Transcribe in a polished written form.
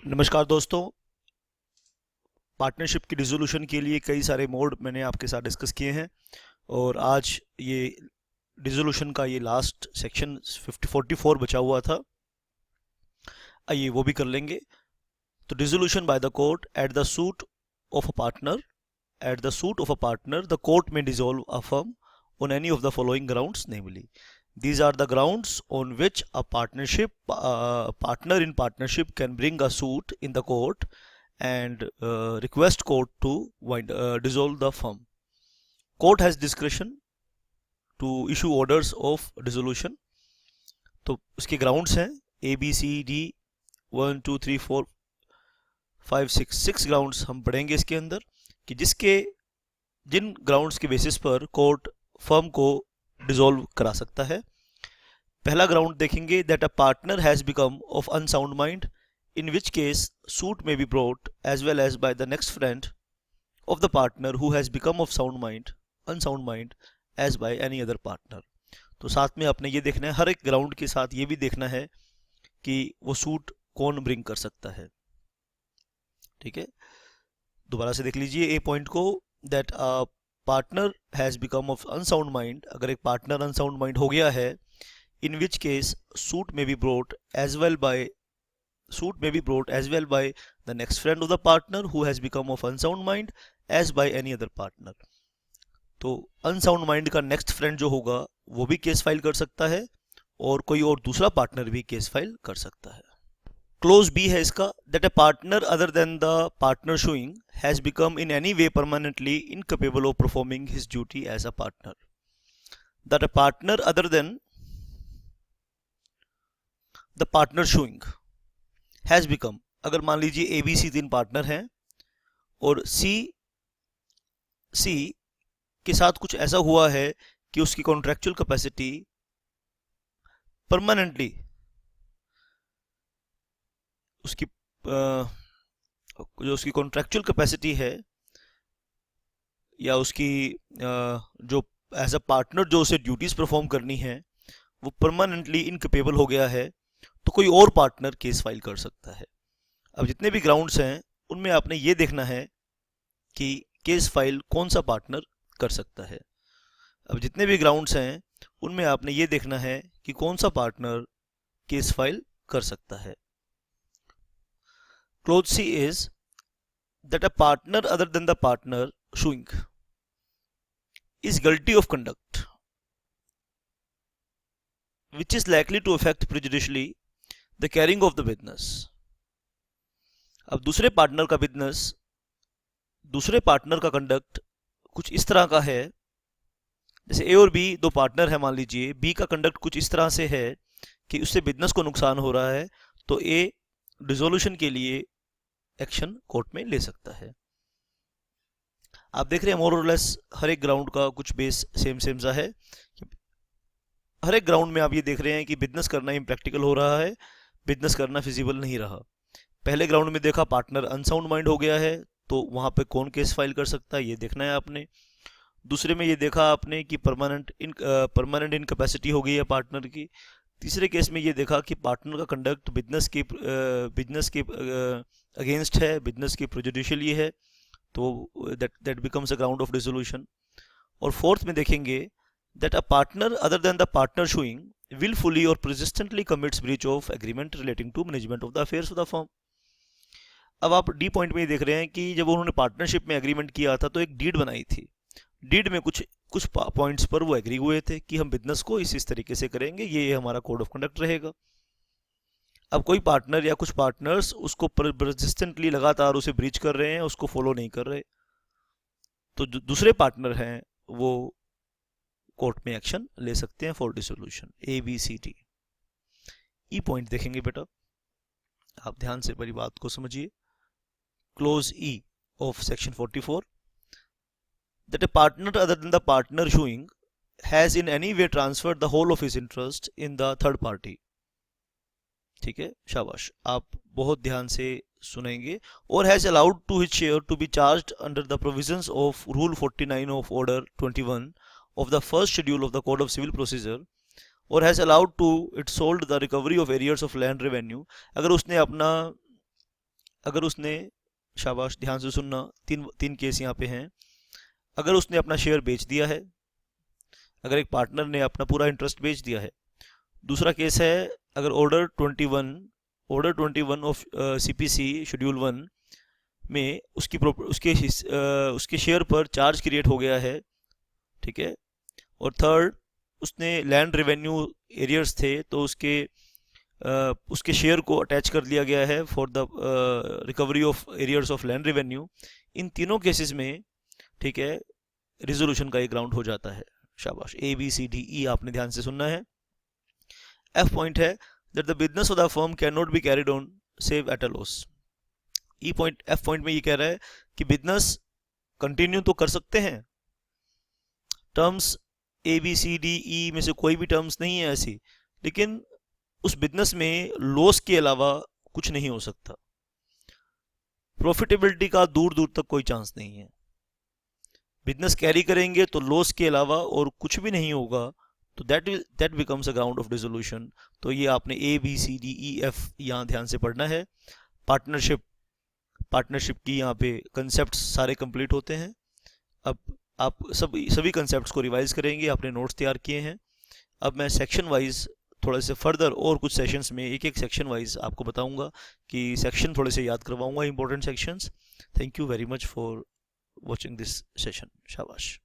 नमस्कार दोस्तों। पार्टनरशिप की डिसोल्यूशन के लिए कई सारे मोड मैंने आपके साथ डिस्कस किए हैं और आज ये डिसोल्यूशन का ये लास्ट सेक्शन 44 बचा हुआ था। आइए वो भी कर लेंगे। तो dissolution by the court at the suit of a partner the court में dissolve a firm on any of the following grounds, namely these are the grounds on which a partner in partnership can bring a suit in the court and request court to dissolve the firm. Court has discretion to issue orders of dissolution. तो उसके grounds हैं A B C D 1 2 3 4 5 6 grounds हम पढ़ेंगे इसके अंदर कि जिन grounds के बेसिस पर कोर्ट फर्म को डिसॉल्व करा सकता है। पहला ग्राउंड देखेंगे that a partner has become of unsound mind, in which case suit में be brought as well as by the next friend of the partner who has become of unsound mind as by any other partner. तो साथ में आपने ये देखना है, हर एक ground के साथ ये भी देखना है कि वो सूट कौन ब्रिंग कर सकता है। ठीक है, दोबारा से देख लीजिए ए पॉइंट को, that a partner has become of unsound mind, अगर एक पार्टनर अनसाउंड माइंड हो गया है, इन विच केस सूट में be brought as well by the next friend of the partner who has become of unsound mind as by any other partner. तो unsound mind का next friend जो होगा वो भी केस फाइल कर सकता है और कोई और दूसरा पार्टनर भी केस फाइल कर सकता है। क्लोज बी है इसका, that a partner other than the partner suing has become in any way permanently incapable of performing his duty as a partner. That a partner other than the partner suing has become, अगर मान लीजिए ए B सी तीन partner हैं और सी के साथ कुछ ऐसा हुआ है कि उसकी कॉन्ट्रेक्चुअल कैपेसिटी परमानेंटली जो उसकी कॉन्ट्रेक्चुअल कैपेसिटी है या उसकी जो एज अ पार्टनर जो उसे ड्यूटीज परफॉर्म करनी है वो परमानेंटली इनकेपेबल हो गया है, तो कोई और पार्टनर केस फाइल कर सकता है। अब जितने भी ग्राउंड्स हैं उनमें आपने ये देखना है कि केस फाइल कौन सा पार्टनर कर सकता है। अब जितने भी ग्राउंड्स हैं उनमें आपने ये देखना है कि कौन सा पार्टनर केस फाइल कर सकता है। Clause C is that a partner other than the partner suing is guilty of conduct which is likely to affect prejudicially the carrying of the business. अब दूसरे पार्टनर का कंडक्ट कुछ इस तरह का है, जैसे ए और बी दो पार्टनर है, मान लीजिए बी का कंडक्ट कुछ इस तरह से है कि उससे बिजनेस को नुकसान हो रहा है, तो ए डिसोल्यूशन के लिए एक्शन कोर्ट में ले सकता है। आप देख रहे हैं मोर और लेस हर एक ग्राउंड का कुछ बेस सेम सा है। हर एक ग्राउंड में आप ये देख रहे हैं कि बिजनेस करना इम्प्रैक्टिकल हो रहा है, बिजनेस करना फिजिबल नहीं रहा। पहले ग्राउंड में देखा पार्टनर अनसाउंड माइंड हो गया है, तो वहां पे कौन केस फाइल कर सकता है ये देखना है आपने। दूसरे में ये देखा आपने कि परमानेंट इनकैपेसिटी हो गई है पार्टनर की। तीसरे केस में ये देखा कि पार्टनर का कंडक्ट बिजनेस के अगेंस्ट है, बिजनेस की प्रेजुडिशियली है, तो that becomes a ground of dissolution. और फोर्थ में देखेंगे that a partner other than the partner showing willfully और persistently commits breach of agreement relating to management of the affairs of the firm। अब आप D point में ये देख रहे हैं कि जब उन्होंने पार्टनरशिप में एग्रीमेंट किया था तो एक डीड बनाई थी, डीड में कुछ पॉइंट्स पर वो एग्री हुए थे कि हम बिजनेस को इस तरीके से करेंगे, ये हमारा कोड ऑफ कंडक्ट रहेगा। अब कोई पार्टनर या कुछ पार्टनर्स उसको परसिस्टेंटली लगातार उसे ब्रीच कर रहे हैं, उसको फॉलो नहीं कर रहे, तो जो दूसरे पार्टनर हैं वो कोर्ट में एक्शन ले सकते हैं for dissolution. A B C D. E point देखेंगे बेटा, आप ध्यान से मेरी बात को समझिए। Clause E of section 44, that a partner other than the partner suing has in any way transferred the whole of his interest in the third party। ठीक है, शाबाश, आप बहुत ध्यान से सुनेंगे। और has allowed to his share to be charged under the provisions of rule 49 of order 21 of the first schedule of the code of civil procedure, और has allowed to it sold the recovery of arrears of land revenue. अगर उसने अपना अगर उसने, शाबाश ध्यान से सुनना, तीन तीन केस यहाँ पे हैं। अगर उसने अपना शेयर बेच दिया है, अगर एक पार्टनर ने अपना पूरा इंटरेस्ट बेच दिया है। दूसरा केस है अगर ऑर्डर 21 ऑफ सीपीसी शेड्यूल 1 में उसके शेयर पर चार्ज क्रिएट हो गया है, ठीक है। और थर्ड, उसने लैंड रेवेन्यू एरियर्स थे तो उसके शेयर को अटैच कर लिया गया है for the recovery of arrears of land revenue. इन तीनों केसेस में, ठीक है, रिजोल्यूशन का एक ग्राउंड हो जाता है। शाबाश, ए बी सी डी ई आपने ध्यान से सुनना है। एफ पॉइंट है that the business of the firm can not be carried on save at a loss. E point, F point में ये कह रहा है कि बिजनेस कंटिन्यू तो कर सकते हैं। Terms A B C D E में से कोई भी टर्म्स नहीं है ऐसी, लेकिन उस बिजनेस में लॉस के अलावा कुछ नहीं हो सकता। प्रॉफिटेबिलिटी का दूर दूर तक कोई चांस नहीं है। बिजनेस कैरी करेंगे तो लॉस के अलावा और कुछ भी नहीं होगा, तो that becomes a ground of dissolution. तो ये आपने A B C D E F यहाँ ध्यान से पढ़ना है। पार्टनरशिप की यहाँ पे कंसेप्ट सारे कंप्लीट होते हैं। अब आप सभी कंसेप्ट्स को रिवाइज करेंगे, आपने नोट्स तैयार किए हैं। अब मैं सेक्शन वाइज थोड़े से फर्दर और कुछ सेशंस में एक एक सेक्शन वाइज आपको बताऊंगा कि सेक्शन थोड़े से याद करवाऊंगा, important sections. Thank you very much for watching this session. शाबाश।